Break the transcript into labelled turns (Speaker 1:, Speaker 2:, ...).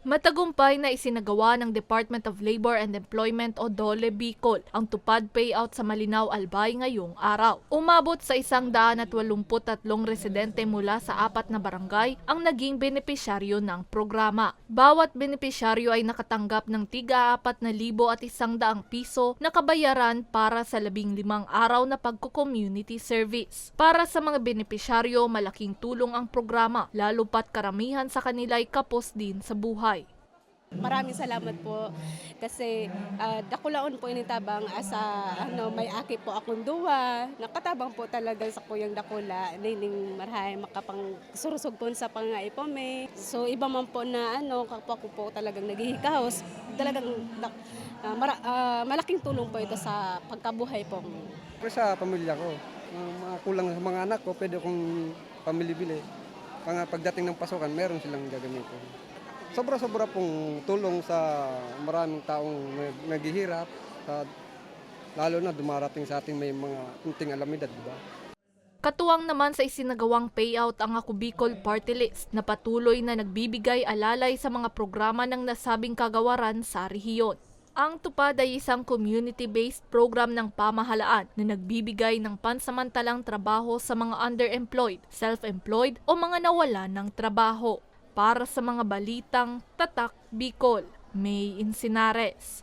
Speaker 1: Matagumpay na isinagawa ng Department of Labor and Employment o DOLE Bicol ang tupad payout sa Malinaw Albay ngayong araw. Umabot sa 183 residente mula sa 4 na barangay ang naging benepisyaryo ng programa. Bawat benepisyaryo ay nakatanggap ng tiga 4,100 piso na kabayaran para sa 15 araw na pagko-community service. Para sa mga benepisyaryo, malaking tulong ang programa, lalo pat karamihan sa kanila ay kapos din sa buhay.
Speaker 2: Maraming salamat po kasi dakulaon po initabang asa may aki po akong duwa. Nakatabang po talaga sa kuyang dakula. Nining marhay makapang surusog po sa pangaipome. So iba man po na kapwa ko po talagang naghihikaos. Talagang malaking tulong po ito sa pagkabuhay po.
Speaker 3: Sa pamilya ko, mga kulang sa mga anak ko, pwede akong pamili-bili. Pagdating ng pasokan, meron silang gagamitin. Sobra-sobra pong tulong sa maraming taong naghihirap, lalo na dumarating sa ating may mga kunting alamidad, di ba?
Speaker 1: Katuwang naman sa isinagawang payout ang Ako Bicol Party List na patuloy na nagbibigay alalay sa mga programa ng nasabing kagawaran sa rehiyon. Ang tupad ay isang community-based program ng pamahalaan na nagbibigay ng pansamantalang trabaho sa mga underemployed, self-employed o mga nawalan ng trabaho. Para sa mga balitang Tatak Bicol, May Insinares.